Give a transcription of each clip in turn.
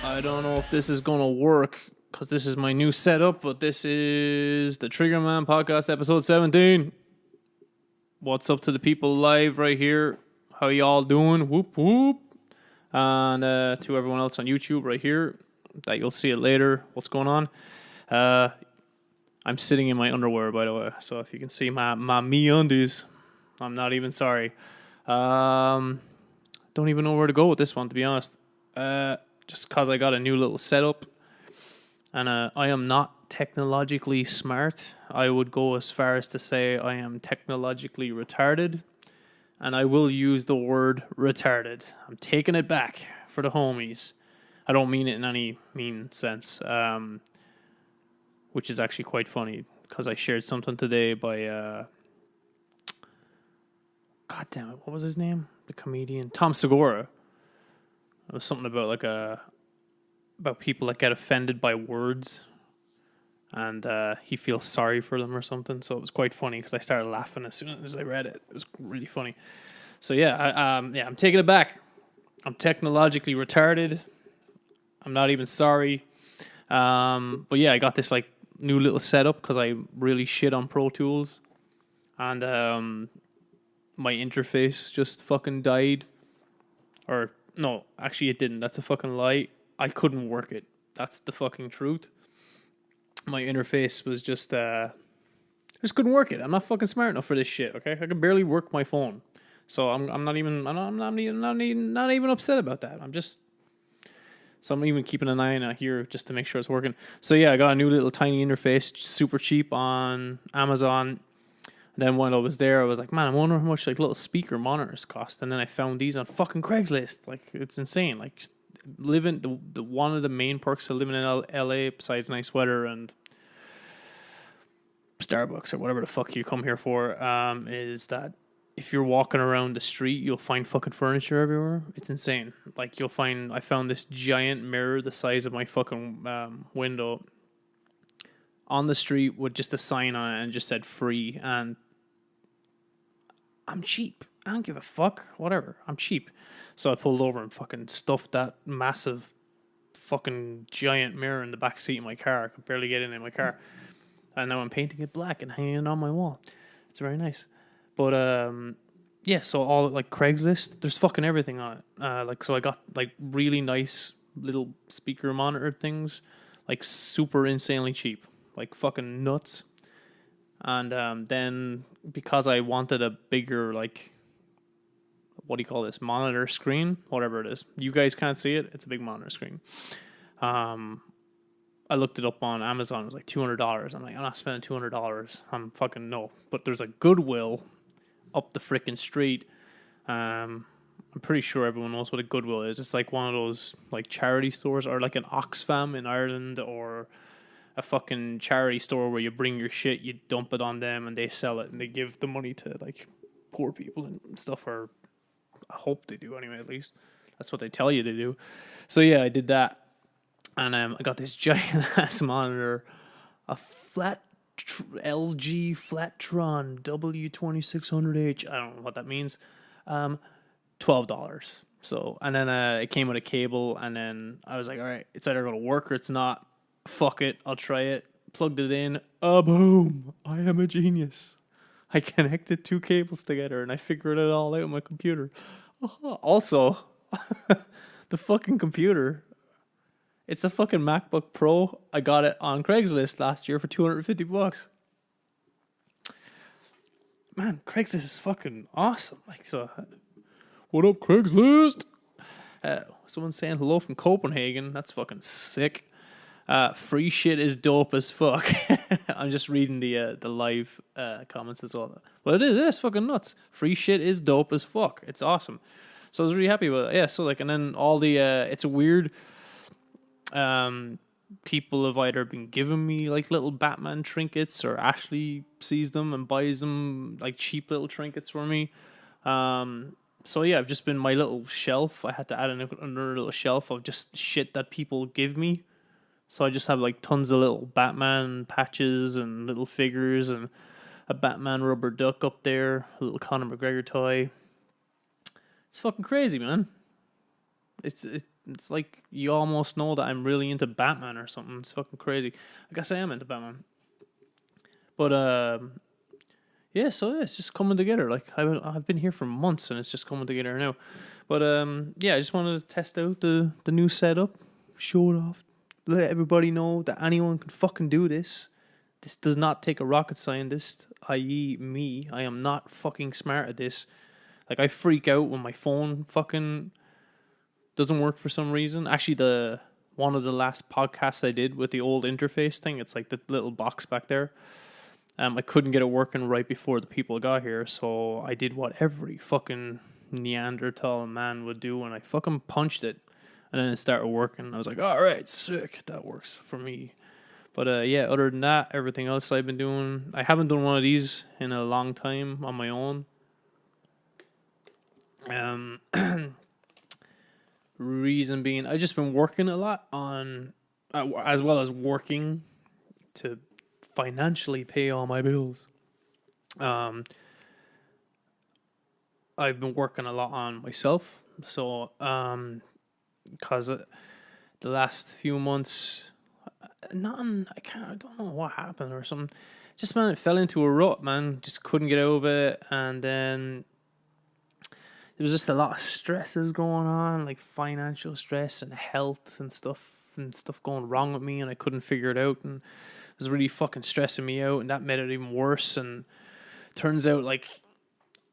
I don't know if this is going to work because this is my new setup, but this is the Triggerman Podcast, episode 17. What's up to the people live right here? How y'all doing? Whoop, whoop. And to everyone else on YouTube right here, that you'll see it later. What's going on? I'm sitting in my underwear, by the way. So if you can see my MeUndies, I'm not even sorry. Don't even know where to go with this one, to be honest. Just because I got a new little setup, and I am not technologically smart. I would go as far as to say I am technologically retarded, and I will use the word retarded. I'm taking it back for the homies. I don't mean it in any mean sense, which is actually quite funny because I shared something today by God damn it, what was his name? The comedian Tom Segura. It was something about about people that get offended by words, and he feels sorry for them or something. So it was quite funny because I started laughing as soon as I read it. It was really funny. So I'm taking it back. I'm technologically retarded. I'm not even sorry. But yeah, I got this like new little setup because I really shit on Pro Tools, and my interface just fucking died. Or no, actually it didn't. That's a fucking lie. I couldn't work it. That's the fucking truth. My interface was just couldn't work it. I'm not fucking smart enough for this shit. Okay, I can barely work my phone, so I'm not even upset about that. I'm even keeping an eye on it here just to make sure it's working. So yeah, I got a new little tiny interface, super cheap on Amazon. Then when I was there, I was like, man, I wonder how much like little speaker monitors cost. And then I found these on fucking Craigslist. Like, it's insane. Like, living the one of the main perks of living in LA, besides nice weather and Starbucks or whatever the fuck you come here for, is that if you're walking around the street, you'll find fucking furniture everywhere. It's insane. Like, I found this giant mirror the size of my fucking window on the street with just a sign on it and just said free. And I'm cheap. I don't give a fuck. Whatever. I'm cheap. So I pulled over and fucking stuffed that massive fucking giant mirror in the back seat of my car. I could barely get in my car. And now I'm painting it black and hanging it on my wall. It's very nice. But yeah, so all like Craigslist, there's fucking everything on it. So I got like really nice little speaker monitor things, like super insanely cheap, like fucking nuts. And then because I wanted a bigger, like, what do you call this, monitor screen, whatever it is, you guys can't see it, it's a big monitor screen. I looked it up on Amazon. It was like $200. I'm like, I'm not spending $200. I'm fucking no. But there's a Goodwill up the frickin' street. I'm pretty sure everyone knows what a Goodwill is. It's like one of those like charity stores, or like an Oxfam in Ireland, or a fucking charity store where you bring your shit, you dump it on them, and they sell it, and they give the money to like poor people and stuff. Or I hope they do anyway. At least that's what they tell you to do. So yeah, I did that. And I got this giant ass monitor, a LG Flattron W2600H. I don't know what that means. $12. So, and then it came with a cable, and then I was like, all right, it's either going to work or it's not. Fuck it, I'll try it. Plugged it in. Boom! I am a genius. I connected two cables together, and I figured it all out on my computer. Also, the fucking computer. It's a fucking MacBook Pro. I got it on Craigslist last year for $250. Man, Craigslist is fucking awesome. Like, so, what up, Craigslist? Someone's saying hello from Copenhagen. That's fucking sick. Free shit is dope as fuck. I'm just reading the live comments as well. But it is fucking nuts. Free shit is dope as fuck. It's awesome. So I was really happy about it. Yeah, so like, and then all the, it's a weird... people have either been giving me like little Batman trinkets, or Ashley sees them and buys them like cheap little trinkets for me. So yeah, I've just been my little shelf. I had to add another little shelf of just shit that people give me. So I just have like tons of little Batman patches and little figures and a Batman rubber duck up there, a little Conor McGregor toy. It's fucking crazy, man. it's like you almost know that I'm really into Batman or something. It's fucking crazy. I guess I am into Batman. But yeah, so yeah, it's just coming together. Like I've been here for months and it's just coming together now. But yeah, I just wanted to test out the new setup, show it off, let everybody know that anyone can fucking do this. This does not take a rocket scientist, i.e. me. I am not fucking smart at this. Like I freak out when my phone fucking doesn't work for some reason. Actually, one of the last podcasts I did with the old interface thing, it's like the little box back there. I couldn't get it working right before the people got here, so I did what every fucking Neanderthal man would do, and I fucking punched it, and then it started working. I was like, all right, sick, that works for me. But yeah, other than that, everything else I've been doing, I haven't done one of these in a long time on my own. Reason being, I've just been working a lot on, as well as working to financially pay all my bills. I've been working a lot on myself, so because the last few months, I don't know what happened or something. Just man, it fell into a rut, man. Just couldn't get over it, and then there was just a lot of stresses going on, like financial stress and health and stuff going wrong with me, and I couldn't figure it out, and it was really fucking stressing me out, and that made it even worse. And turns out, like,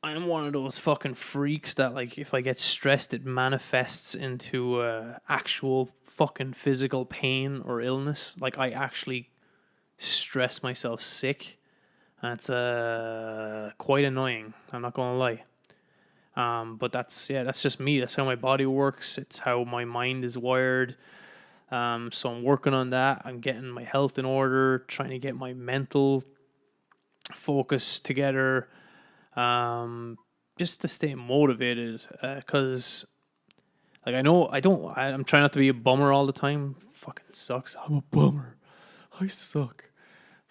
I'm one of those fucking freaks that, like, if I get stressed, it manifests into actual fucking physical pain or illness. Like, I actually stress myself sick, and it's quite annoying. I'm not gonna lie. But that's just me. That's how my body works. It's how my mind is wired. So I'm working on that. I'm getting my health in order, trying to get my mental focus together, just to stay motivated. Because, like, I'm trying not to be a bummer all the time. Fucking sucks. I'm a bummer. I suck.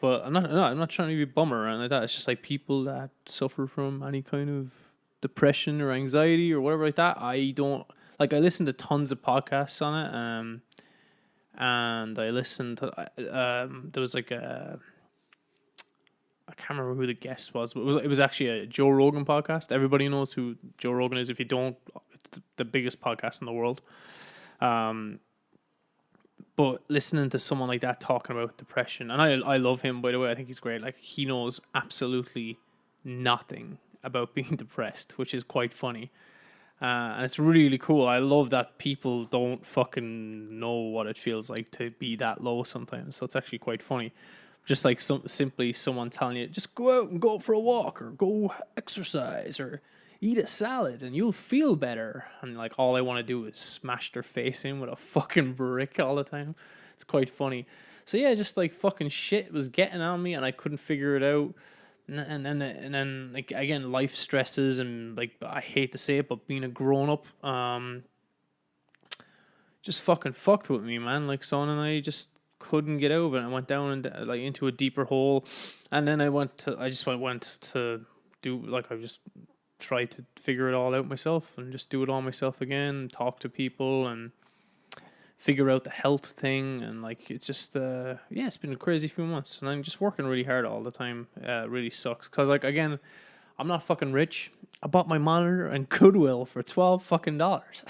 But I'm not trying to be a bummer or anything like that. It's just like people that suffer from any kind of depression or anxiety or whatever like that. I listen to tons of podcasts on it. And I listened to there was like I can't remember who the guest was, but it was actually a Joe Rogan podcast. Everybody knows who Joe Rogan is. If you don't, it's the biggest podcast in the world. But listening to someone like that talking about depression, and I love him, by the way. I think he's great. Like, he knows absolutely nothing about being depressed, which is quite funny. And it's really cool. I love that people don't fucking know what it feels like to be that low sometimes. So it's actually quite funny. Just like simply someone telling you, just go out and go for a walk, or go exercise, or eat a salad and you'll feel better. And like, all I want to do is smash their face in with a fucking brick all the time. It's quite funny. So yeah, just like fucking shit was getting on me and I couldn't figure it out. And then like, again, life stresses, and like, I hate to say it, but being a grown up just fucking fucked with me, man. Like, Son and I just couldn't get over it. I went down and like into a deeper hole, and then I went to do, like, I just tried to figure it all out myself and just do it all myself again, talk to people and figure out the health thing. And like, it's just it's been a crazy few months, and I'm just working really hard all the time. It really sucks because, like, again, I'm not fucking rich. I bought my monitor and Goodwill for $12 fucking dollars.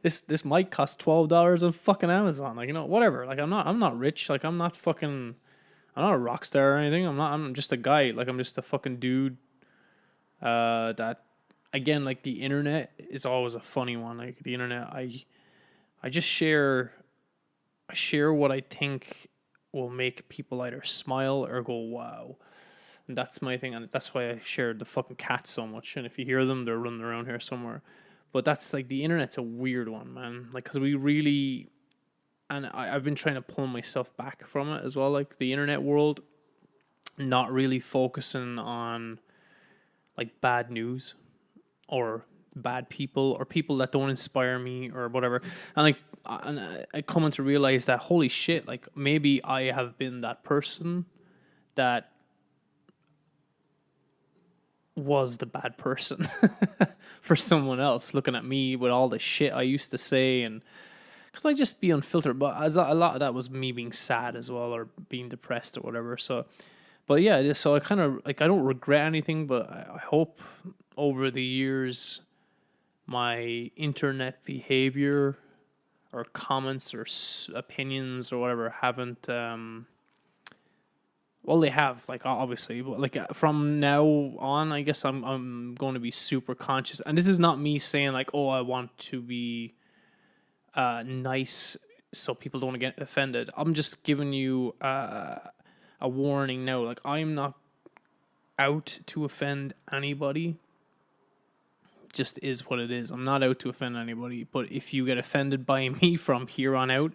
This mic cost $12 on fucking Amazon. Like, whatever. Like, I'm not rich. Like, I'm not a rock star or anything. I'm just a guy. Like, I'm just a fucking dude. That, again, like, the internet is always a funny one. Like, the internet, I just share what I think will make people either smile or go, wow. And that's my thing. And that's why I shared the fucking cats so much. And if you hear them, they're running around here somewhere. But that's, like, the internet's a weird one, man. Like, because we really, and I've been trying to pull myself back from it as well. Like, the internet world, not really focusing on, like, bad news or bad people or people that don't inspire me or whatever. And like, I come to realize that, holy shit, like, maybe I have been that person that was the bad person for someone else looking at me with all the shit I used to say, and because I just be unfiltered. But as a lot of that was me being sad as well, or being depressed or whatever. So, but yeah, so I kind of like, I don't regret anything, but I hope over the years my internet behavior or comments or opinions or whatever haven't well, they have, like, obviously, but like from now on, I guess I'm going to be super conscious. And this is not me saying like, oh, I want to be nice so people don't get offended. I'm just giving you a warning now. Like, I'm not out to offend anybody. Just is what it is. I'm not out to offend anybody. But if you get offended by me from here on out,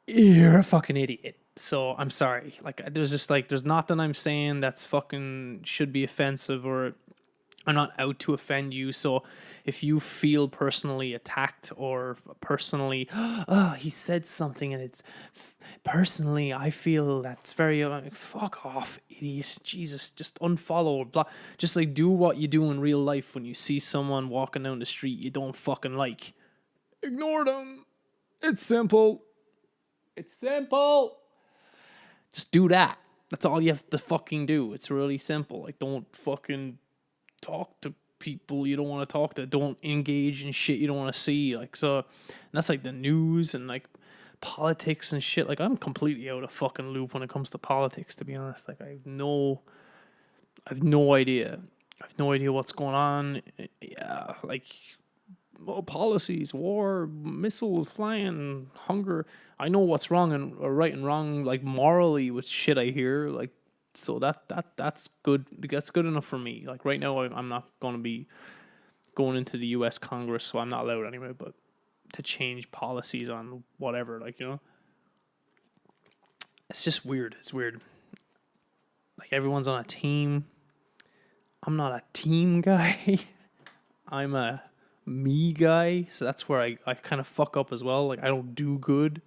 you're a fucking idiot. So I'm sorry. Like, there's nothing I'm saying that's fucking should be offensive, or I'm not out to offend you. So if you feel personally attacked or personally, oh, he said something and it's personally, I feel that's very, fuck off, idiot. Jesus, just unfollow or block. Just like do what you do in real life when you see someone walking down the street you don't fucking like. Ignore them. It's simple. It's simple. Just do that. That's all you have to fucking do. It's really simple. Like, don't fucking talk to people you don't want to talk to. Don't engage in shit you don't want to see. Like, so, and that's like the news and like politics and shit. Like, I'm completely out of fucking loop when it comes to politics, to be honest. Like, I have no idea. I have no idea what's going on. Yeah, like, well, policies, war, missiles flying, hunger. I know what's wrong and right and wrong, like morally, with shit I hear. Like, so that's good. That's good enough for me. Like, right now, I'm not going to be going into the U.S. Congress, so I'm not allowed anyway. But to change policies on whatever, like, you know, it's just weird. It's weird. Like, everyone's on a team. I'm not a team guy. I'm a me guy, so that's where I kind of fuck up as well. Like, I don't do good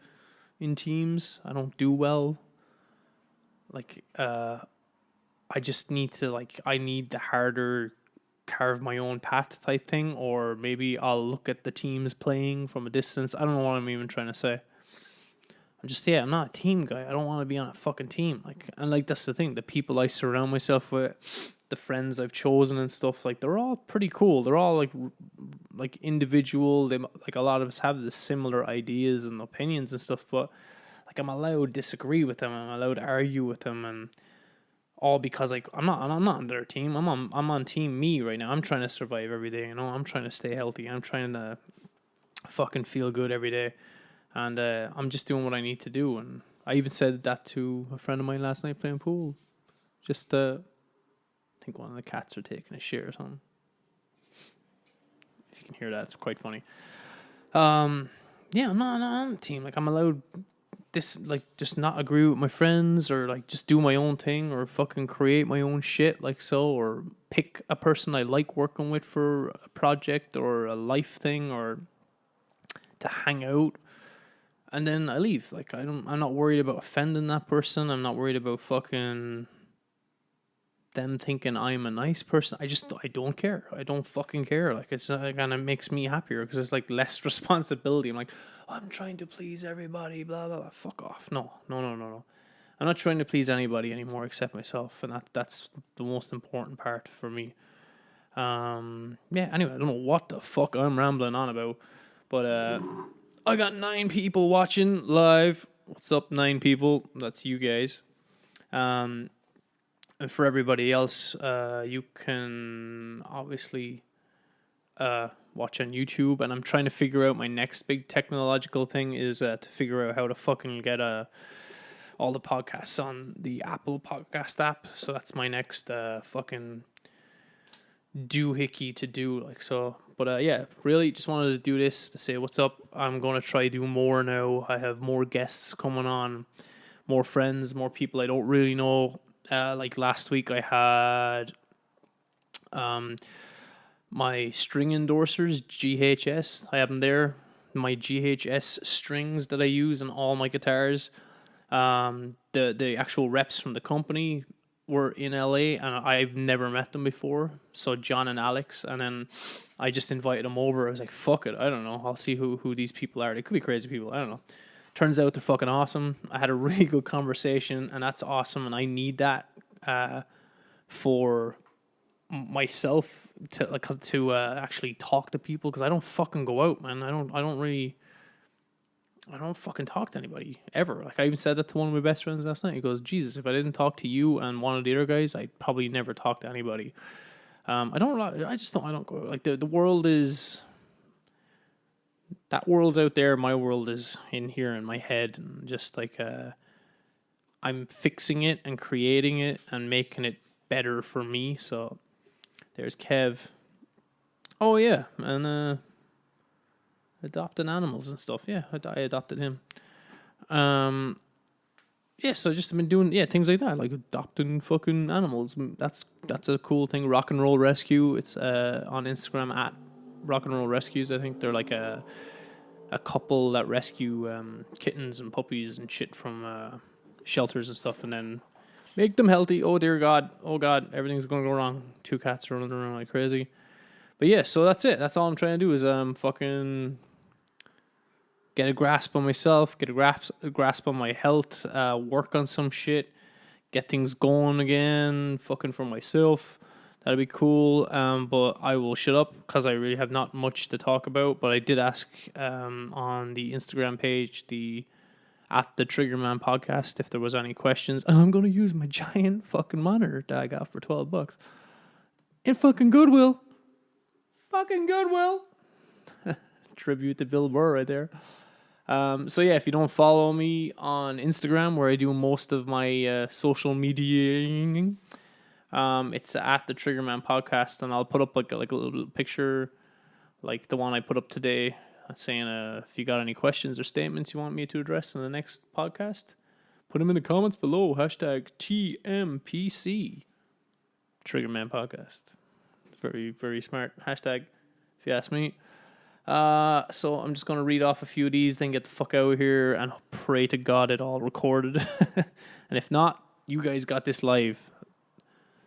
in teams. I don't do well. Like, I just need to, like, I need the harder carve my own path type thing, or maybe I'll look at the teams playing from a distance. I don't know what I'm even trying to say. I'm not a team guy. I don't want to be on a fucking team. Like, and like, that's the thing. The people I surround myself with, the friends I've chosen and stuff, like, they're all pretty cool. They're all like individual. They, like, a lot of us have the similar ideas and opinions and stuff, but like, I'm allowed to disagree with them. I'm allowed to argue with them, and all because, like, I'm not on their team. I'm on team me right now. I'm trying to survive every day. You know, I'm trying to stay healthy. I'm trying to fucking feel good every day. And I'm just doing what I need to do. And I even said that to a friend of mine last night playing pool. Just, I think one of the cats are taking a shit or something. If you can hear that, it's quite funny. Yeah, I'm not on a team. Like, I'm allowed this, like, just not agree with my friends, or like just do my own thing, or fucking create my own shit, like so, or pick a person I like working with for a project or a life thing, or to hang out. And then I leave. Like, I'm not worried about offending that person. I'm not worried about fucking them thinking I'm a nice person. I don't care. I don't fucking care. Like, it's kind of makes me happier because it's like less responsibility. I'm like, I'm trying to please everybody, blah, blah, blah. Fuck off. No. I'm not trying to please anybody anymore except myself. And that's the most important part for me. Yeah, anyway, I don't know what the fuck I'm rambling on about. But, I got 9 people watching live. What's up, 9 people? That's you guys. And for everybody else, you can obviously watch on YouTube. And I'm trying to figure out my next big technological thing is to figure out how to fucking get all the podcasts on the Apple Podcast app. So that's my next fucking doohickey to do. Like, so. But yeah, really just wanted to do this to say what's up. I'm going to try do more now. I have more guests coming on, more friends, more people I don't really know. Like last week I had my string endorsers, GHS. I have them there. My GHS strings that I use on all my guitars. The actual reps from the company were in LA and I've never met them before. So John and Alex, and then I just invited them over. I was like, fuck it, I don't know. I'll see who these people are. They could be crazy people. I don't know. Turns out they're fucking awesome. I had a really good conversation, and that's awesome. And I need that for myself to actually talk to people, because I don't fucking go out, man. I don't fucking talk to anybody ever. Like, I even said that to one of my best friends last night. He goes, Jesus, if I didn't talk to you and one of the other guys, I'd probably never talk to anybody. I don't go, like, the world is, that world's out there. My world is in here in my head, and just like, I'm fixing it and creating it and making it better for me. So there's Kev. Oh yeah. And, adopting animals and stuff. Yeah, I adopted him. Yeah, so just been doing things like that, like adopting fucking animals. That's a cool thing. Rock and Roll Rescue. It's on Instagram at Rock and Roll Rescues. I think they're like a couple that rescue kittens and puppies and shit from shelters and stuff, and then make them healthy. Oh dear God, everything's going to go wrong. 2 cats running around like crazy. But yeah, so that's it. That's all I'm trying to do is fucking get a grasp on myself, get a grasp on my health, work on some shit, get things going again, fucking for myself. That'd be cool. But I will shut up because I really have not much to talk about. But I did ask on the Instagram page, at the Triggerman Podcast, if there was any questions. And I'm going to use my giant fucking monitor that I got for $12 in fucking Goodwill. Fucking Goodwill. Tribute to Bill Burr right there. So yeah, if you don't follow me on Instagram, where I do most of my social mediaing, it's at the Triggerman Podcast, and I'll put up like a little picture, like the one I put up today, saying if you got any questions or statements you want me to address in the next podcast, put them in the comments below. Hashtag TMPC, Triggerman Podcast. It's very, very smart hashtag, if you ask me. So I'm just going to read off a few of these, then get the fuck out of here and pray to God it all recorded. And if not, you guys got this live.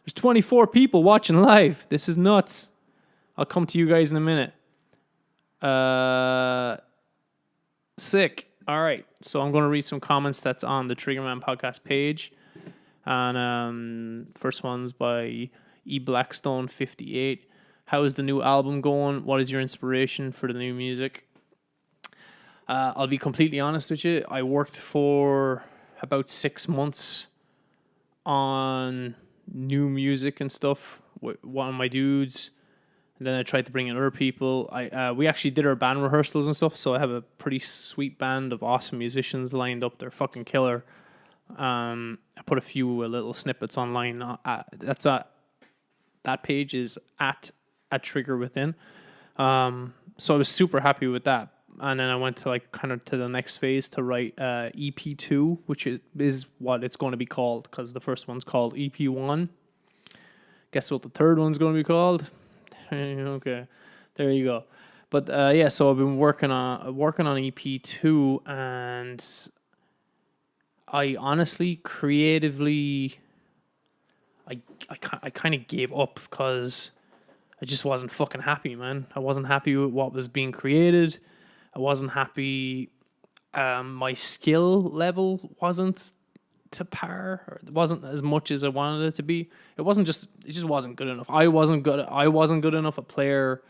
There's 24 people watching live. This is nuts. I'll come to you guys in a minute. Sick. All right. So I'm going to read some comments that's on the Triggerman Podcast page. And first one's by E Blackstone 58. How is the new album going? What is your inspiration for the new music? I'll be completely honest with you. I worked for about 6 months on new music and stuff with one of my dudes. And then I tried to bring in other people. We actually did our band rehearsals and stuff, so I have a pretty sweet band of awesome musicians lined up. They're fucking killer. I put a few little snippets online. That page is at a Trigger Within. So I was super happy with that. And then I went to to the next phase to write EP2, which is what it's going to be called, because the first one's called EP1. Guess what the third one's going to be called? Okay, there you go. But so I've been working on EP2, and I honestly, creatively, I kind of gave up because I just wasn't fucking happy, man. I wasn't happy with what was being created. I wasn't happy. My skill level wasn't to par, or it wasn't as much as I wanted it to be. It just wasn't good enough. I wasn't good enough a player.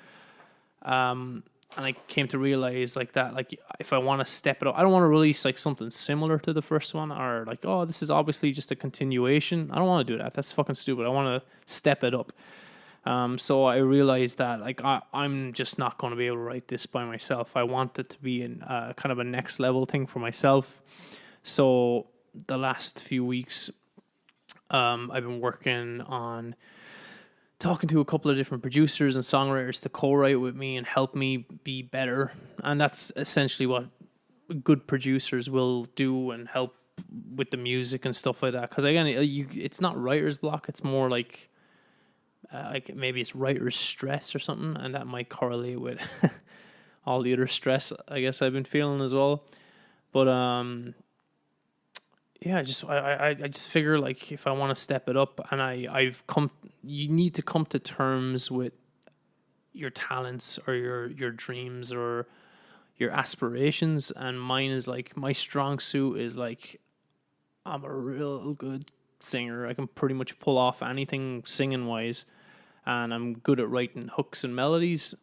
And I came to realize that if I want to step it up, I don't want to release something similar to the first one, or this is obviously just a continuation. I don't want to do that. That's fucking stupid. I want to step it up. So I realized that I'm just not going to be able to write this by myself. I want it to be in kind of a next level thing for myself. So the last few weeks, I've been working on talking to a couple of different producers and songwriters to co-write with me and help me be better. And that's essentially what good producers will do, and help with the music and stuff like that. Because again, it's not writer's block. It's more like maybe it's writer's stress or something, and that might correlate with all the other stress I guess I've been feeling as well. But yeah, I just figure like if I want to step it up, and you need to come to terms with your talents or your dreams or your aspirations, and mine is like my strong suit is like I'm a real good singer. I can pretty much pull off anything singing wise, and I'm good at writing hooks and melodies,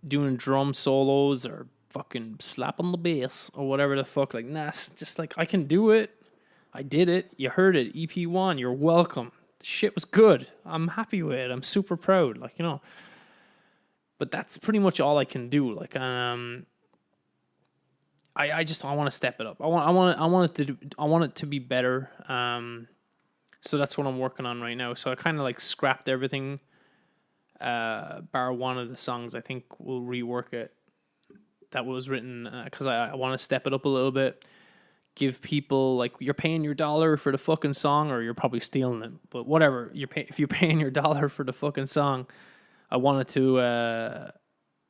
doing drum solos or fucking slapping the bass or whatever the fuck. Like, nah, just like I can do it. I did it. You heard it. EP1. You're welcome. The shit was good. I'm happy with it. I'm super proud. Like, you know. But that's pretty much all I can do. Like, I want to step it up. I want it to be better. So that's what I'm working on right now. So I kind of like scrapped everything, bar one of the songs. I think we'll rework it. That was written because I want to step it up a little bit. Give people like you're paying your dollar for the fucking song, or you're probably stealing it. But whatever, if you're paying your dollar for the fucking song, I want it to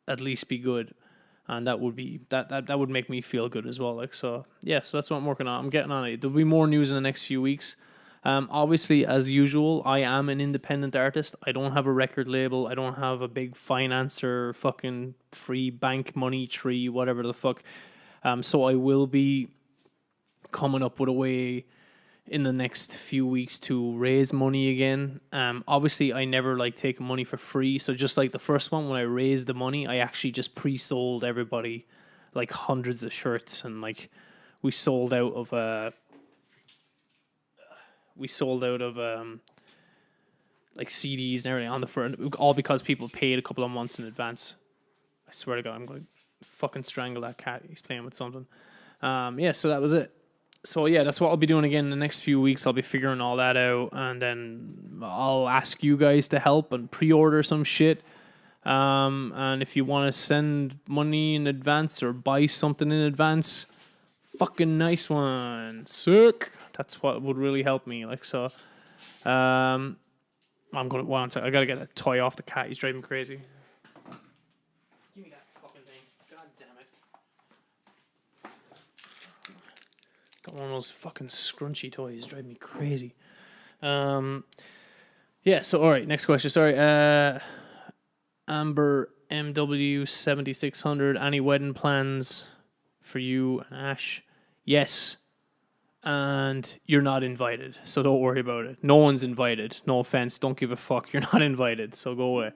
at least be good, and that would be that would make me feel good as well. Like so, yeah. So that's what I'm working on. I'm getting on it. There'll be more news in the next few weeks. Obviously, as usual, I am an independent artist. I don't have a record label. I don't have a big financer, fucking free bank money tree, whatever the fuck. So I will be coming up with a way in the next few weeks to raise money again. Obviously, I never like take money for free. So just like the first one, when I raised the money, I actually just pre-sold everybody like hundreds of shirts, and like we sold out of like CDs and everything on the front, all because people paid a couple of months in advance. I swear to God, I'm going to fucking strangle that cat. He's playing with something. Yeah, so that was it. So yeah, that's what I'll be doing again in the next few weeks. I'll be figuring all that out, and then I'll ask you guys to help and pre-order some shit. And if you want to send money in advance or buy something in advance, fucking nice one. Sick. That's what would really help me. Like so, I'm gonna one second. I gotta get that toy off the cat. He's driving me crazy. Give me that fucking thing. God damn it. Got one of those fucking scrunchy toys. Driving me crazy. Yeah. So all right. Next question. Sorry. Amber MW 7600. Any wedding plans for you and Ash? Yes. And you're not invited, so don't worry about it. No one's invited. No offense. Don't give a fuck. You're not invited, so go away.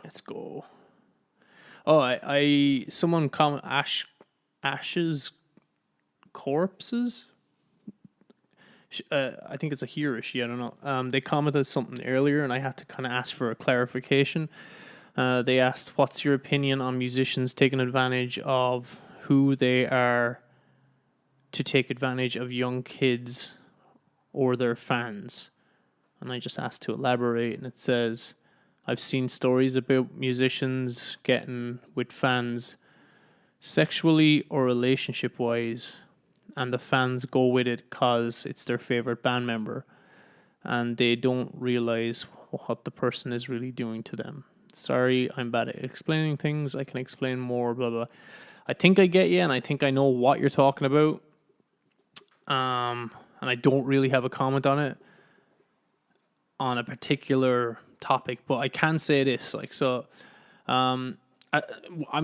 Let's go. Oh, someone comment Ash's corpses. I think it's a he or a she. I don't know. They commented something earlier, and I had to kind of ask for a clarification. They asked, what's your opinion on musicians taking advantage of who they are to take advantage of young kids or their fans? And I just asked to elaborate, and it says, I've seen stories about musicians getting with fans sexually or relationship-wise, and the fans go with it because it's their favorite band member, and they don't realize what the person is really doing to them. Sorry, I'm bad at explaining things. I can explain more, blah, blah. I think I get you, and I think I know what you're talking about. And I don't really have a comment on it, on a particular topic, but I can say this. Like, so, I'm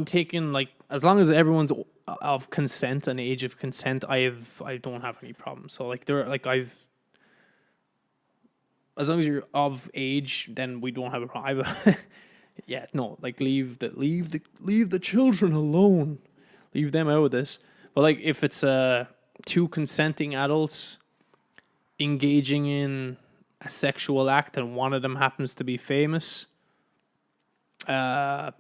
taking, like, as long as everyone's of consent, an age of consent, I don't have any problems. So, like, as long as you're of age, then we don't have a problem. Yeah, no, like leave the children alone. Leave them out of this. But like if it's two consenting adults engaging in a sexual act and one of them happens to be famous, I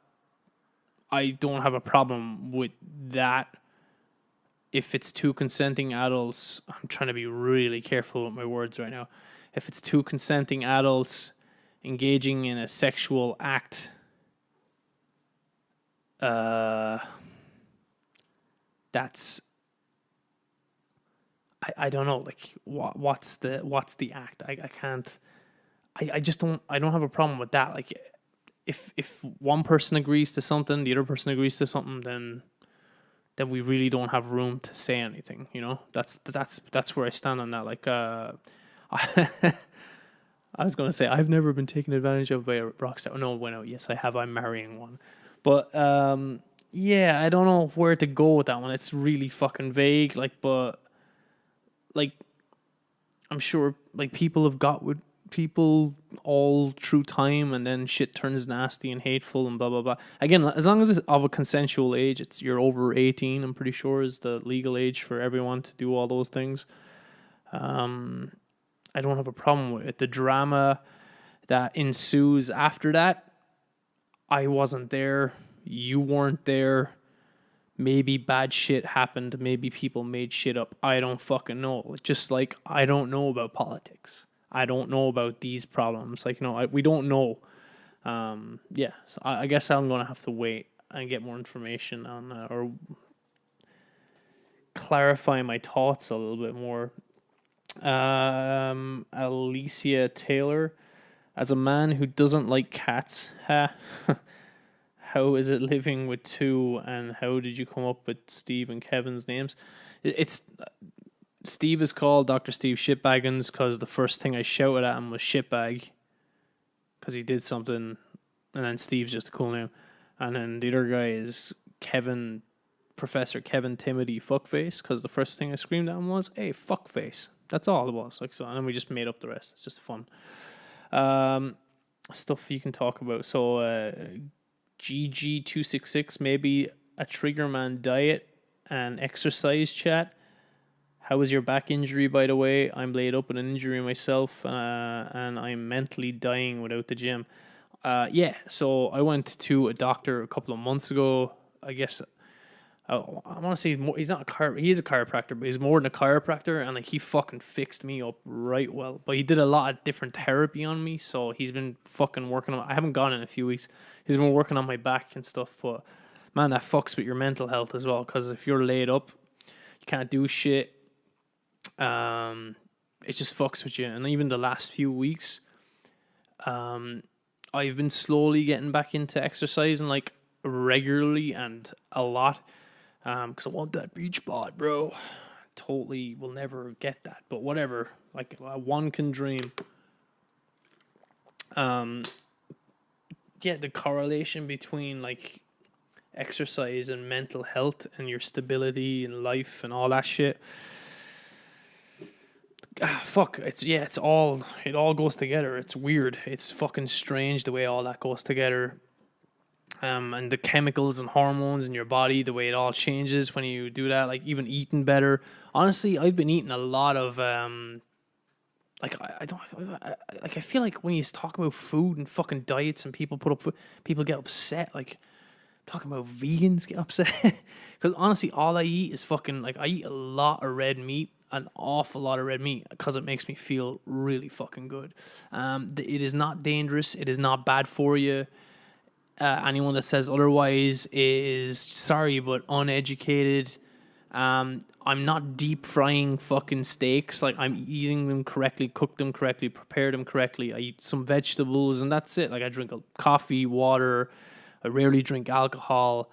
don't have a problem with that. If it's two consenting adults, I'm trying to be really careful with my words right now. If it's two consenting adults engaging in a sexual act, that's I don't know, like what's the act? I can't. I just don't. I don't have a problem with that. Like if one person agrees to something, the other person agrees to something, then then we really don't have room to say anything. You know, that's where I stand on that. Like, I was gonna say I've never been taken advantage of by a rock star. No, well, yes, I have. I'm marrying one, but yeah, I don't know where to go with that one. It's really fucking vague. Like, but like, I'm sure like people have got with people all through time, and then shit turns nasty and hateful and blah blah blah. Again, as long as it's of a consensual age, you're over 18. I'm pretty sure is the legal age for everyone to do all those things. I don't have a problem with it. The drama that ensues after that, I wasn't there. You weren't there. Maybe bad shit happened. Maybe people made shit up. I don't fucking know. Just like I don't know about politics. I don't know about these problems. Like, no, we don't know. Yeah, so I guess I'm going to have to wait and get more information on or clarify my thoughts a little bit more. Alicia Taylor, as a man who doesn't like cats, how is it living with two, and how did you come up with Steve and Kevin's names? It's Steve is called Dr. Steve Shitbaggins because the first thing I shouted at him was shitbag because he did something, and then Steve's just a cool name, and then the other guy is Kevin, Professor Kevin Timothy Fuckface, because the first thing I screamed at him was, "Hey, fuckface." That's all it was. Like, so, and then we just made up the rest. It's just fun. Stuff you can talk about. So, GG266, maybe a Triggerman diet and exercise chat. How was your back injury, by the way? I'm laid up with an injury myself, and I'm mentally dying without the gym. Yeah, so I went to a doctor a couple of months ago. I guess I want to say he's not he's a chiropractor, but he's more than a chiropractor, and like he fucking fixed me up right well. But he did a lot of different therapy on me, so he's been fucking working on. I haven't gone in a few weeks. He's been working on my back and stuff, but man, that fucks with your mental health as well. Because if you're laid up, you can't do shit. It just fucks with you. And even the last few weeks, I've been slowly getting back into exercising like regularly and a lot. Because I want that beach bod, bro. Totally will never get that, but whatever. Like, one can dream. Yeah, the correlation between like exercise and mental health and your stability in life and all that shit. Fuck, it all goes together. It's weird. It's fucking strange the way all that goes together. And the chemicals and hormones in your body, the way it all changes when you do that, like even eating better. Honestly, I've been eating a lot of, I feel like when you talk about food and fucking diets and people people get upset, like, talking about vegans get upset. Because honestly, all I eat is fucking, like, I eat a lot of red meat, an awful lot of red meat, because it makes me feel really fucking good. It is not dangerous. It is not bad for you. Anyone that says otherwise is sorry, but uneducated. I'm not deep frying fucking steaks. Like, I'm eating them correctly, cook them correctly, prepare them correctly. I eat some vegetables, and that's it. Like, I drink coffee, water. I rarely drink alcohol.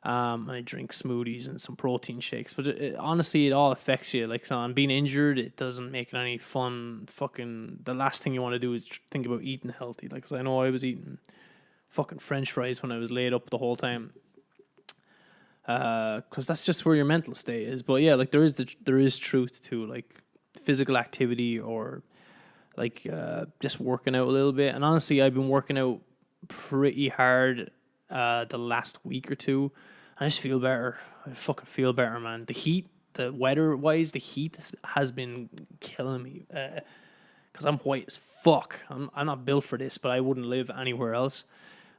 I drink smoothies and some protein shakes. But honestly, it all affects you. Like, so on being injured, it doesn't make it any fun. Fucking, the last thing you want to do is think about eating healthy. Like, 'cause I know I was eating fucking French fries when I was laid up the whole time. Because that's just where your mental state is. But yeah, like, there is truth to like physical activity, or like just working out a little bit. And honestly, I've been working out pretty hard the last week or two. I just feel better. I fucking feel better, man. The heat, the weather-wise, the heat has been killing me. Because I'm white as fuck. I'm not built for this, but I wouldn't live anywhere else.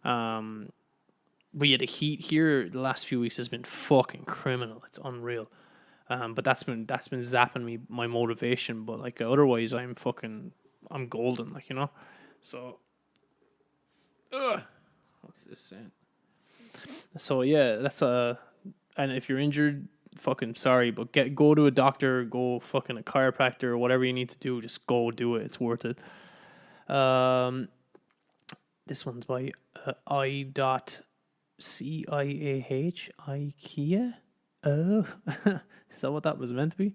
But yeah, the heat here the last few weeks has been fucking criminal. It's unreal. But that's been zapping me my motivation. But like, otherwise, I'm golden. Like, you know. So, what's this saying? So yeah, that's and if you're injured, fucking sorry, but go to a doctor, go fucking a chiropractor, whatever you need to do, just go do it. It's worth it. This one's by I.CIAH IKEA. Oh, is that what that was meant to be?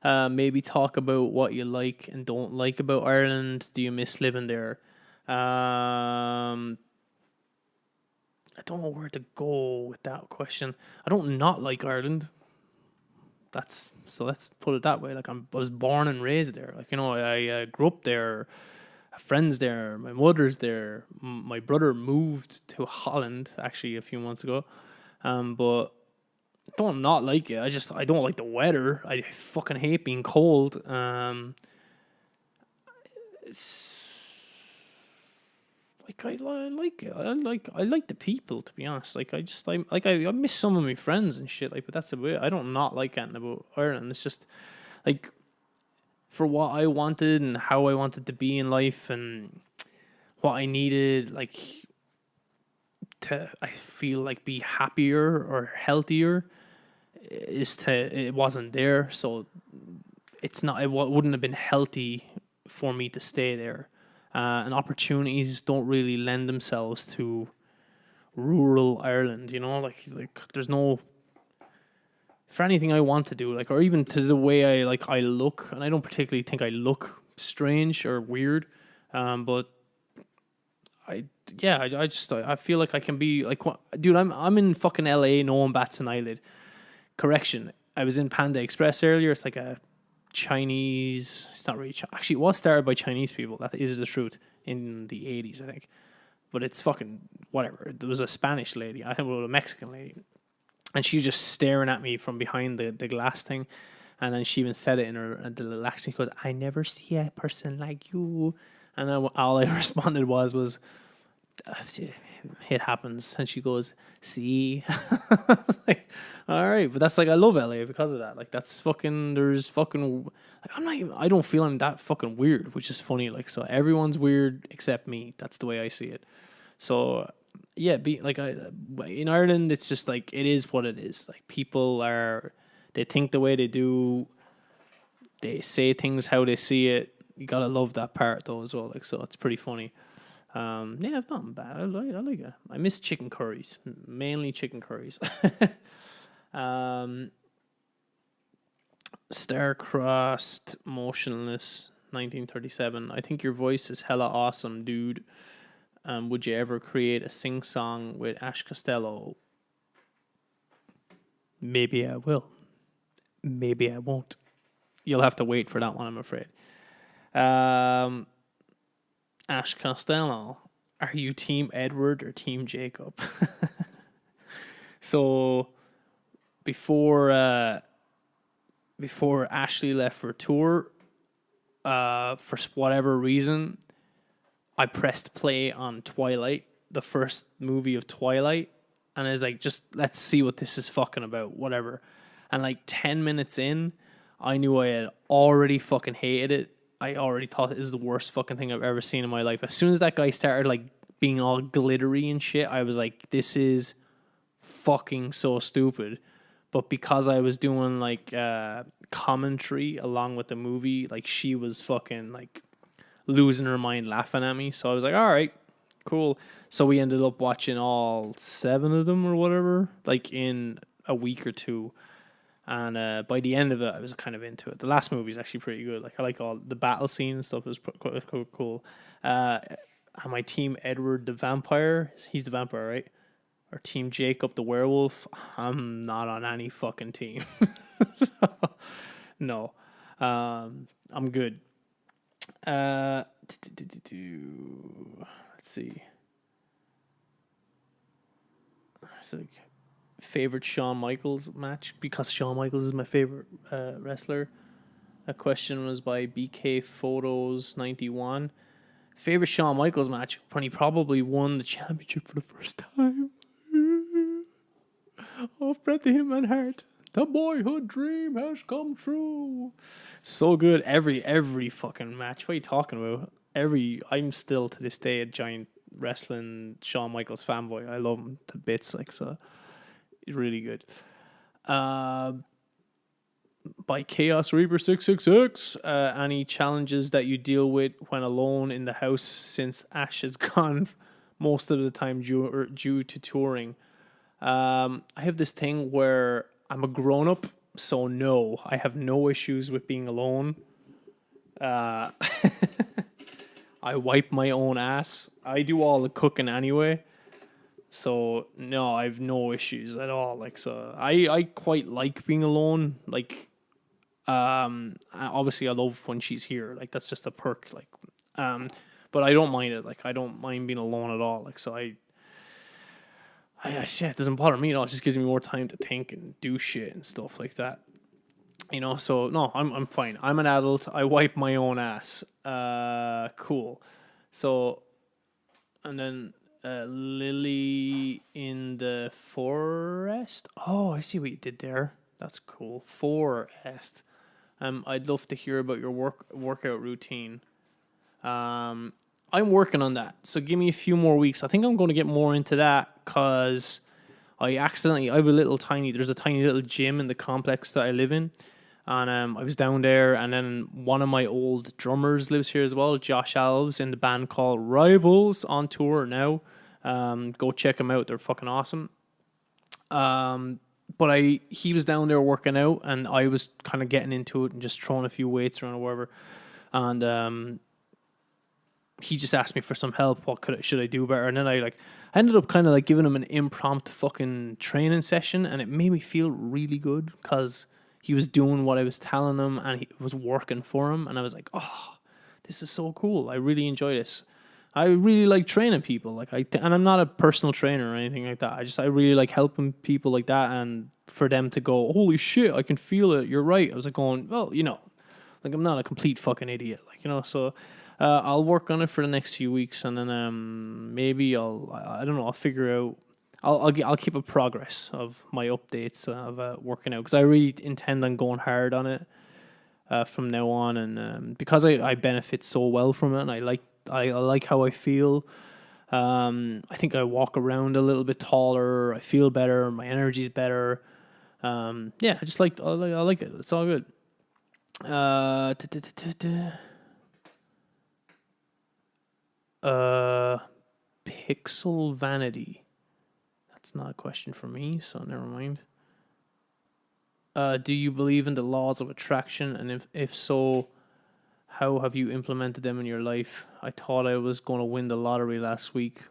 Maybe talk about what you like and don't like about Ireland. Do you miss living there? I don't know where to go with that question. I don't not like Ireland. That's so. Let's put it that way. Like I was born and raised there. Like I grew up there. Friends there. My mother's there. My brother moved to Holland actually a few months ago. But don't not like it. I don't like the weather. I fucking hate being cold. Like I like it. I like the people, to be honest. Like I miss some of my friends and shit. Like, but that's about it. I don't not like anything about Ireland. It's just like for what I wanted and how I wanted to be in life and what I needed, like to I feel like be happier or healthier it wasn't there. So it's not. It wouldn't have been healthy for me to stay there. And opportunities don't really lend themselves to rural Ireland, like there's no for anything I want to do, like, or even to the way I look, and I don't particularly think I look strange or weird, but I feel like I can be like, dude, I'm in fucking LA, no one bats an eyelid. Correction, I was in Panda Express earlier. It's like a Chinese. It's not really. Actually, it was started by Chinese people. That is the truth. In the 80s, I think. But it's fucking whatever. There was a Spanish lady. I think it was a Mexican lady, and she was just staring at me from behind the glass thing. And then she even said it in her the little accent. She goes, "I never see a person like you." And then all I responded was, "It happens." And she goes, "See." Like, all right, but that's like, I love LA because of that. Like, that's fucking, there's fucking, like, I don't feel I'm that fucking weird, which is funny. Like, so everyone's weird except me. That's the way I see it. So yeah, in Ireland, it's just like, it is what it is. Like, they think the way they do, they say things how they see it. You gotta love that part though as well. Like, so it's pretty funny. Yeah, it's not bad. I like it. I miss chicken curries, mainly chicken curries. Star-crossed, motionless, 1937. I think your voice is hella awesome, dude. Would you ever create a sing-song with Ash Costello? Maybe I will. Maybe I won't. You'll have to wait for that one, I'm afraid. Ash Costello, are you Team Edward or Team Jacob? So before Ashley left for tour, for whatever reason, I pressed play on Twilight, the first movie of Twilight, and I was like, just let's see what this is fucking about, whatever. And like 10 minutes in, I knew I had already fucking hated it. I already thought it was the worst fucking thing I've ever seen in my life. As soon as that guy started like being all glittery and shit, I was like, this is fucking so stupid. But because I was doing like commentary along with the movie, like, she was fucking like losing her mind laughing at me. So I was like, all right, cool. So we ended up watching all 7 of them or whatever, like in a week or two. And by the end of it, I was kind of into it. The last movie is actually pretty good. Like, I like all the battle scene and stuff. It was quite cool. And my Team Edward the vampire. He's the vampire, right? Or Team Jacob the werewolf. I'm not on any fucking team. So, no. I'm good. Let's see. It's like, favorite Shawn Michaels match, because Shawn Michaels is my favorite wrestler. That question was by BK Photos 91. Favorite Shawn Michaels match when he probably won the championship for the first time. Oh, Bret the Hitman Hart, the boyhood dream has come true. So good. Every fucking match. What are you talking about? I'm still to this day a giant wrestling Shawn Michaels fanboy. I love him to bits. Like, so really good. By Chaos Reaper 666. Any challenges that you deal with when alone in the house, since Ash is gone most of the time due to touring? I have this thing where I'm a grown up, so no, I have no issues with being alone. Uh, I wipe my own ass. I do all the cooking anyway. So no, I have no issues at all. Like, so I quite like being alone. Like, obviously I love when she's here. Like, that's just a perk. Like, but I don't mind it. Like, I don't mind being alone at all. Like, so shit, it doesn't bother me at all. It just gives me more time to think and do shit and stuff like that. You know, so no, I'm fine. I'm an adult. I wipe my own ass. Cool. So, and then Lily in the forest. Oh, I see what you did there. That's cool. Forest. I'd love to hear about your workout routine. I'm working on that. So give me a few more weeks. I think I'm going to get more into that because I have there's a tiny little gym in the complex that I live in. And I was down there, and then one of my old drummers lives here as well, Josh Alves, in the band called Rivals, on tour now. Go check them out. They're fucking awesome. But he was down there working out, and I was kind of getting into it and just throwing a few weights around or whatever. And he just asked me for some help. Should I do better? And then I ended up kind of like giving him an impromptu fucking training session, and it made me feel really good because he was doing what I was telling him, and it was working for him. And I was like, oh, this is so cool. I really enjoy this. I really like training people. And I'm not a personal trainer or anything like that. I really like helping people like that, and for them to go, holy shit, I can feel it. You're right. I was like going, well, like I'm not a complete fucking idiot. So I'll work on it for the next few weeks, and then maybe I don't know, I'll figure out. I'll keep a progress of my updates of working out, because I really intend on going hard on it from now on, and because I benefit so well from it, and I like how I feel. I think I walk around a little bit taller. I feel better. My energy's better. I like it. It's all good. Pixel vanity. That's not a question for me, so never mind. Do you believe in the laws of attraction? And if so, how have you implemented them in your life? I thought I was going to win the lottery last week.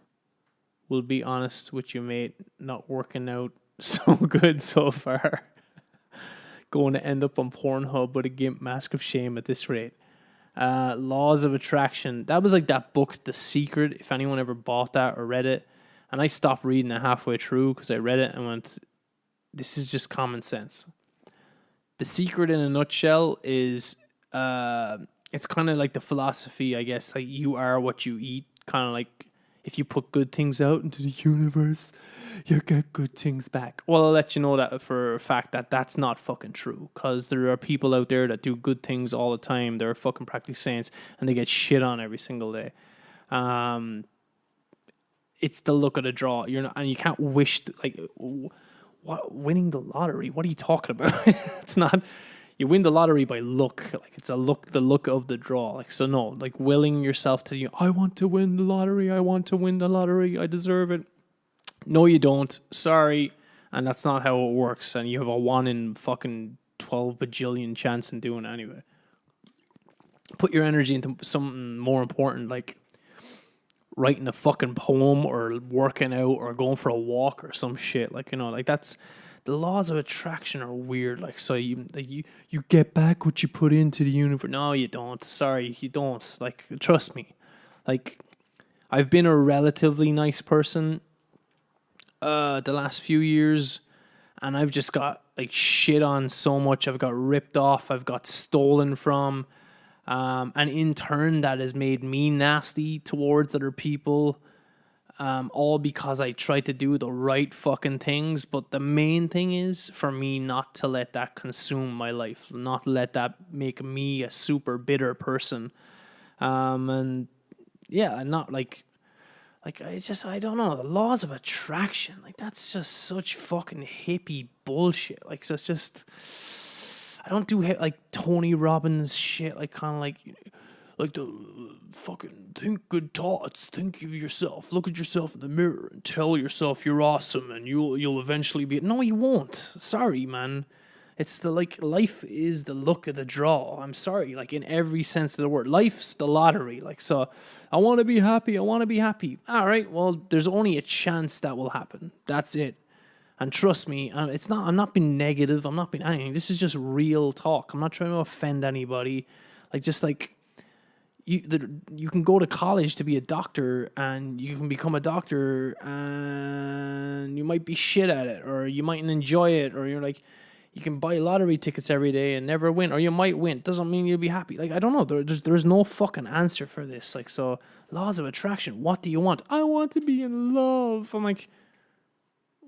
Will be honest with you, mate. Not working out so good so far. Going to end up on Pornhub with a gimp mask of shame at this rate. Laws of attraction. That was like that book, The Secret, if anyone ever bought that or read it. And I stopped reading it halfway through because I read it and went, this is just common sense. The Secret, in a nutshell, is it's kind of like the philosophy, I guess, like you are what you eat. Kind of like if you put good things out into the universe, you get good things back. Well, I'll let you know that for a fact that that's not fucking true, because there are people out there that do good things all the time. They're fucking practically saints, and they get shit on every single day. It's the luck of the draw. And you can't wish winning the lottery. What are you talking about? It's not. You win the lottery by luck. Like, it's the luck of the draw. Like, so no, like willing yourself to, I want to win the lottery. I want to win the lottery. I deserve it. No, you don't. Sorry. And that's not how it works. And you have a 1 in fucking 12 bajillion chance in doing it anyway. Put your energy into something more important, like writing a fucking poem or working out or going for a walk or some shit. That's the laws of attraction are weird. Like, so you get back what you put into the universe. No, you don't. Sorry, you don't. Like, trust me. Like, I've been a relatively nice person the last few years, and I've just got like shit on so much. I've got ripped off. I've got stolen from. And in turn, that has made me nasty towards other people, all because I tried to do the right fucking things. But the main thing is for me not to let that consume my life, not let that make me a super bitter person. And not like I don't know, the laws of attraction. Like, that's just such fucking hippie bullshit. Like, so it's just, I don't do like Tony Robbins shit, like kind of like like the fucking think good thoughts, think of yourself, look at yourself in the mirror and tell yourself you're awesome and you'll eventually be. No, you won't. Sorry, man. It's the life is the luck of the draw. I'm sorry, like in every sense of the word. Life's the lottery. Like, so I want to be happy. I want to be happy. All right, well, there's only a chance that will happen. That's it. And trust me, I'm not being negative. I'm not being anything. This is just real talk. I'm not trying to offend anybody. You can go to college to be a doctor, and you can become a doctor, and you might be shit at it, or you mightn't enjoy it, or you can buy lottery tickets every day and never win, or you might win. Doesn't mean you'll be happy. Like, I don't know. There's no fucking answer for this. Like, so laws of attraction. What do you want? I want to be in love. I'm like,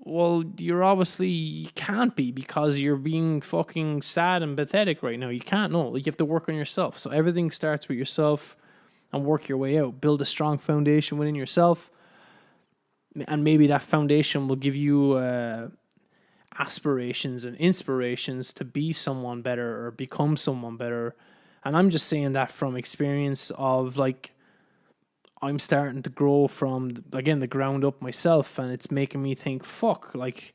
well, you can't be, because you're being fucking sad and pathetic right now. You can't know. Like, you have to work on yourself. So everything starts with yourself, and work your way out. Build a strong foundation within yourself, and maybe that foundation will give you aspirations and inspirations to be someone better or become someone better. And I'm just saying that from experience of, like, I'm starting to grow from, again, the ground up myself, and it's making me think, fuck, like,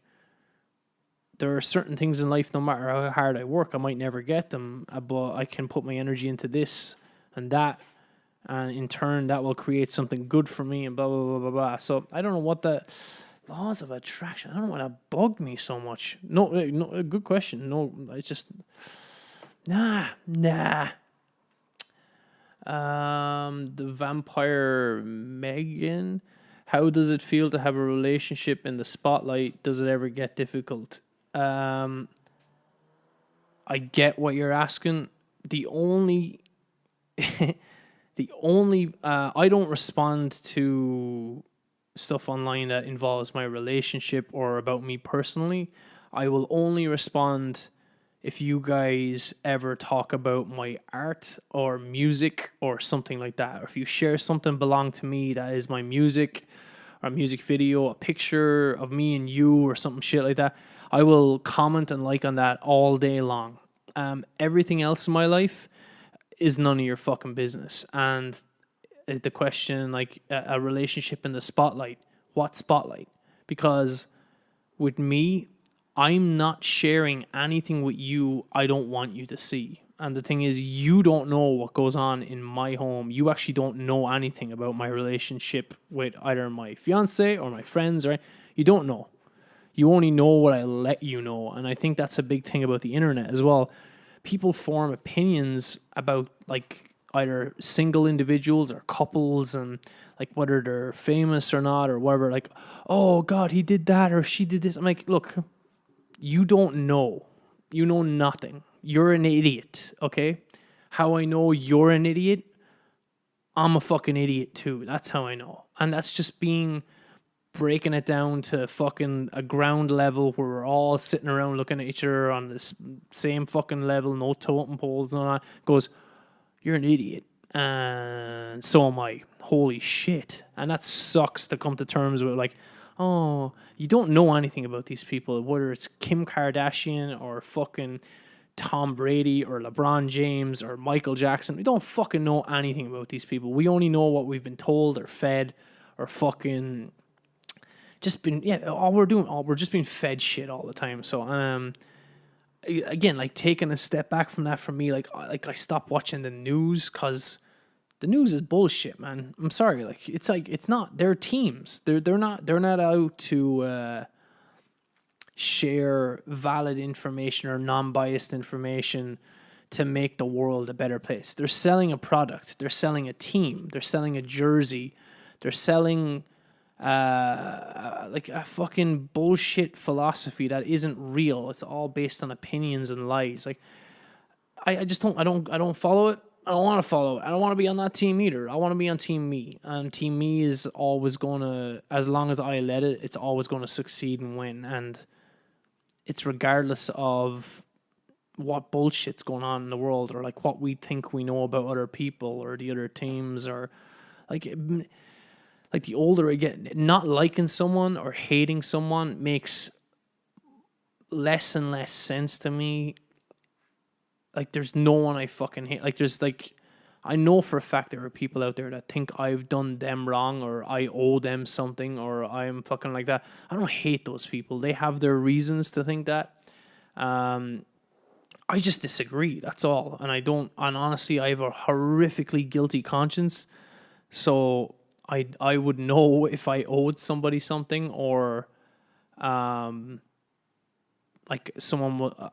there are certain things in life, no matter how hard I work, I might never get them, but I can put my energy into this and that, and in turn, that will create something good for me, and blah, blah, blah, blah, blah. So I don't know what the laws of attraction, I don't know why that bugged me so much. No, good question. No, it's just, nah. The vampire Megan, how does it feel to have a relationship in the spotlight? Does it ever get difficult? I get what you're asking. The only I don't respond to stuff online that involves my relationship or about me personally. I will only respond if you guys ever talk about my art or music or something like that, or if you share something belong to me that is my music or a music video, a picture of me and you or something shit like that, I will comment and like on that all day long. Everything else in my life is none of your fucking business. And the question, like, a relationship in the spotlight, what spotlight? Because with me, I'm not sharing anything with you I don't want you to see. And the thing is, you don't know what goes on in my home. You actually don't know anything about my relationship with either my fiance or my friends, right? You don't know. You only know what I let you know. And I think that's a big thing about the internet as well. People form opinions about, like, either single individuals or couples, and like whether they're famous or not or whatever. Like, oh God, he did that or she did this. I'm like, look, you don't know. You know nothing. You're an idiot, okay? How I know you're an idiot? I'm a fucking idiot too. That's how I know. And that's just breaking it down to fucking a ground level where we're all sitting around looking at each other on this same fucking level, no totem poles and all that. Goes, you're an idiot. And so am I. Holy shit. And that sucks to come to terms with, like, oh, you don't know anything about these people, whether it's Kim Kardashian or fucking Tom Brady or LeBron James or Michael Jackson. We don't fucking know anything about these people. We only know what we've been told or fed or fucking just been, we're just being fed shit all the time. So, again, like, taking a step back from that for me, like I stopped watching the news, because the news is bullshit, man. I'm sorry. Like, it's not. They're teams. They're not out to share valid information or non-biased information to make the world a better place. They're selling a product. They're selling a team. They're selling a jersey. They're selling like a fucking bullshit philosophy that isn't real. It's all based on opinions and lies. Like, I just don't follow it. I don't want to follow it. I don't want to be on that team either. I want to be on Team Me. And Team Me is always going to, as long as I let it, it's always going to succeed and win. And it's regardless of what bullshit's going on in the world, or like what we think we know about other people or the other teams, or like the older I get, not liking someone or hating someone makes less and less sense to me. Like, there's no one I fucking hate. Like, there's like, I know for a fact there are people out there that think I've done them wrong or I owe them something or I'm fucking like that. I don't hate those people. They have their reasons to think that. I just disagree. That's all. And and honestly, I have a horrifically guilty conscience. So I would know if I owed somebody something or like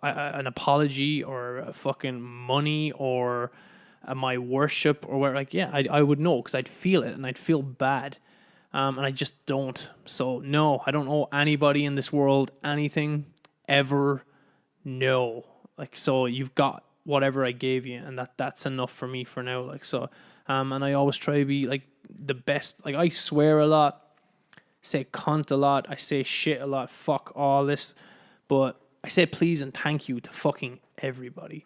an apology or a fucking money or my worship or where, like, yeah, I would know because I'd feel it and I'd feel bad. And I just don't. So no, I don't owe anybody in this world anything ever. No. Like, so you've got whatever I gave you and that's enough for me for now. Like, so, and I always try to be like the best. Like, I swear a lot, say cunt a lot, I say shit a lot, fuck all this, but I say please and thank you to fucking everybody.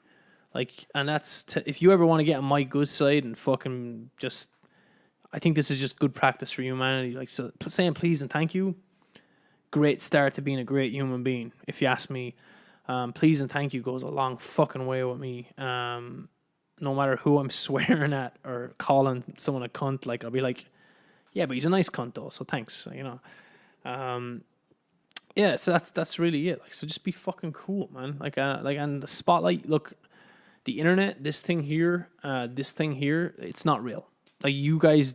Like, and that's, if you ever want to get on my good side and fucking just, I think this is just good practice for humanity. Like, so saying please and thank you, great start to being a great human being. If you ask me, please and thank you goes a long fucking way with me. No matter who I'm swearing at or calling someone a cunt, like, I'll be like, yeah, but he's a nice cunt though, so thanks, you know. Yeah, so that's really it. Like, so just be fucking cool, man. Like, and the spotlight, look, the internet, this thing here, it's not real. Like, you guys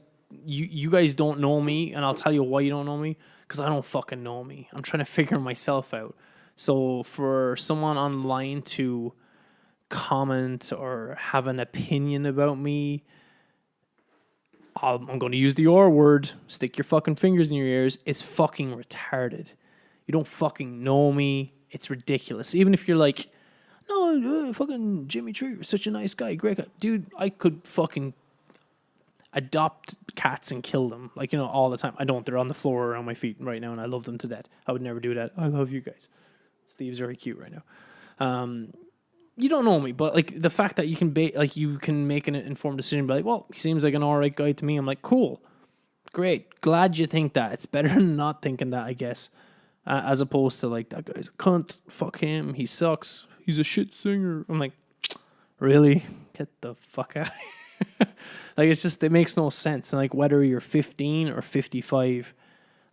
don't know me, and I'll tell you why you don't know me, because I don't fucking know me. I'm trying to figure myself out. So for someone online to comment or have an opinion about me, I'm going to use the R word, stick your fucking fingers in your ears, it's fucking retarded. You don't fucking know me. It's ridiculous. Even if you're like, no, fucking Jimmy Trigger, such a nice guy, great guy. Dude, I could fucking adopt cats and kill them, like, you know, all the time. I don't. They're on the floor around my feet right now, and I love them to death. I would never do that. I love you guys. Steve's very cute right now. You don't know me, but like the fact that you can make an informed decision, be like, well, he seems like an alright guy to me. I'm like, cool, great, glad you think that. It's better than not thinking that, I guess, as opposed to like, that guy's a cunt, fuck him, he sucks, he's a shit singer. I'm like, really? Get the fuck out of here. Like, it's just, it makes no sense. And like, whether you're 15 or 55,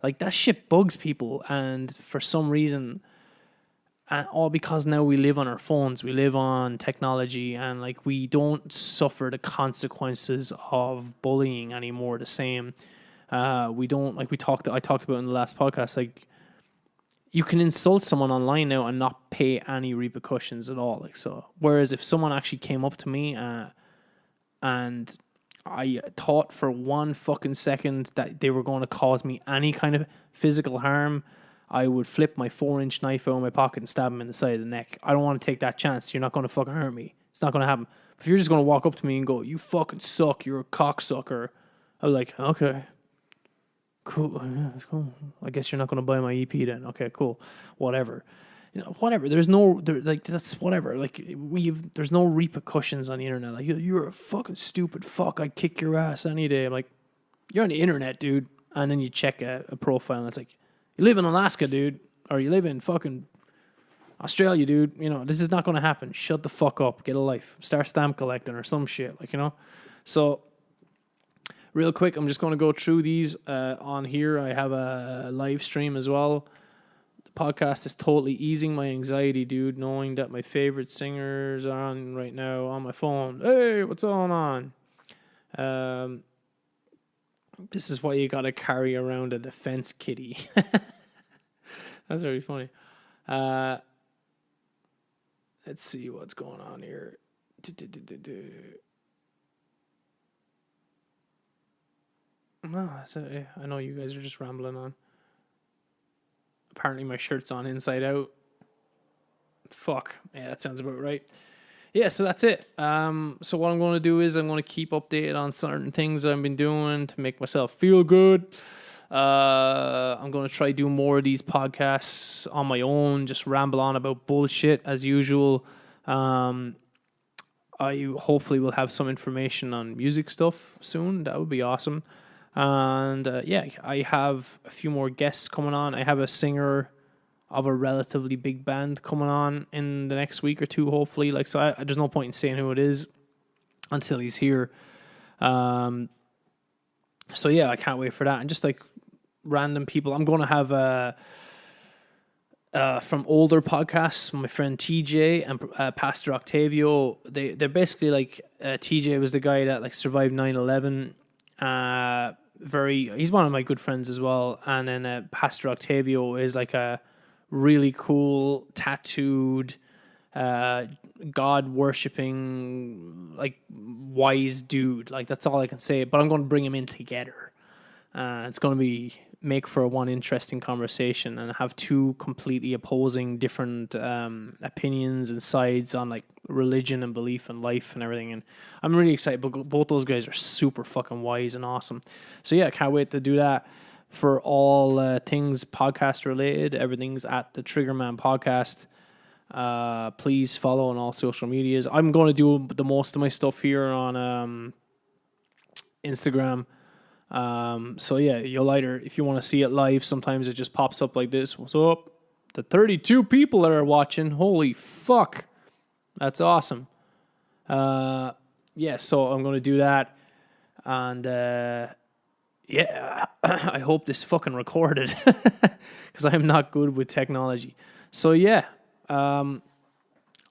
like, that shit bugs people, and for some reason. And all because now we live on our phones, we live on technology, and like, we don't suffer the consequences of bullying anymore the same. We don't, like I talked about in the last podcast, like, you can insult someone online now and not pay any repercussions at all. Like, so, whereas if someone actually came up to me and I thought for one fucking second that they were going to cause me any kind of physical harm, I would flip my 4-inch knife out of my pocket and stab him in the side of the neck. I don't want to take that chance. You're not going to fucking hurt me. It's not going to happen. If you're just going to walk up to me and go, you fucking suck, you're a cocksucker, I'm like, okay, cool. Yeah, it's cool. I guess you're not going to buy my EP then. Okay, cool. Whatever. You know, whatever. That's whatever. Like, there's no repercussions on the internet. Like, you're a fucking stupid fuck. I'd kick your ass any day. I'm like, you're on the internet, dude. And then you check a profile and it's like, you live in Alaska, dude, or you live in fucking Australia, dude. You know, this is not going to happen. Shut the fuck up. Get a life. Start stamp collecting or some shit, like, you know. So, real quick, I'm just going to go through these on here. I have a live stream as well. The podcast is totally easing my anxiety, dude, knowing that my favorite singers are on right now on my phone. Hey, what's going on? This is why you gotta carry around a defense kitty. That's very funny. Let's see what's going on here. No, that's it. I know you guys are just rambling on. Apparently my shirt's on inside out. Fuck. Yeah, that sounds about right. Yeah, so that's it. So what I'm going to do is I'm going to keep updated on certain things I've been doing to make myself feel good. I'm going to try do more of these podcasts on my own, just ramble on about bullshit as usual. I hopefully will have some information on music stuff soon. That would be awesome. And yeah, I have a few more guests coming on. I have a singer of a relatively big band coming on in the next week or two, hopefully. Like, so there's no point in saying who it is. until he's here. So yeah, I can't wait for that. And just like random people, I'm going to have from older podcasts, my friend TJ and Pastor Octavio. They're basically like TJ was the guy that like survived 9/11. He's one of my good friends as well. And then Pastor Octavio is like a really cool tattooed God worshipping like wise dude. Like that's all I can say. But I'm going to bring him in together. It's going to be make for one interesting conversation and have two completely opposing different opinions and sides on like religion and belief and life and everything. And I'm really excited. But both those guys are super fucking wise and awesome. So yeah, I can't wait to do that. For all things podcast related, everything's at the Triggerman Podcast. Please follow on all social medias. I'm going to do the most of my stuff here on Instagram. So yeah, you'll either, if you want to see it live, sometimes it just pops up like this. What's up? The 32 people that are watching. Holy fuck. That's awesome. Yeah, so I'm going to do that. And yeah, I hope this fucking recorded because I'm not good with technology. So yeah, I'll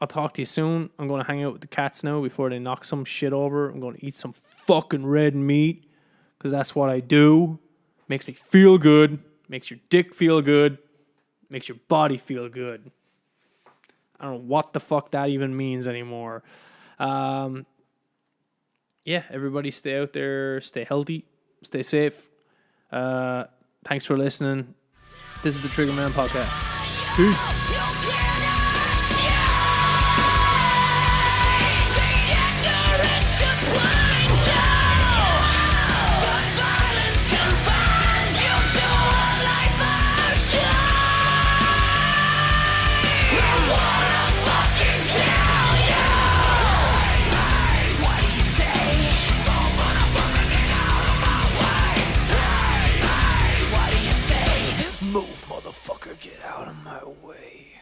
talk to you soon. I'm going to hang out with the cats now before they knock some shit over. I'm going to eat some fucking red meat because that's what I do. Makes me feel good. Makes your dick feel good. Makes your body feel good. I don't know what the fuck that even means anymore. Yeah, everybody stay out there. Stay healthy. Stay safe. Thanks for listening. This is the Triggerman Podcast. Peace. Move, motherfucker, get out of my way.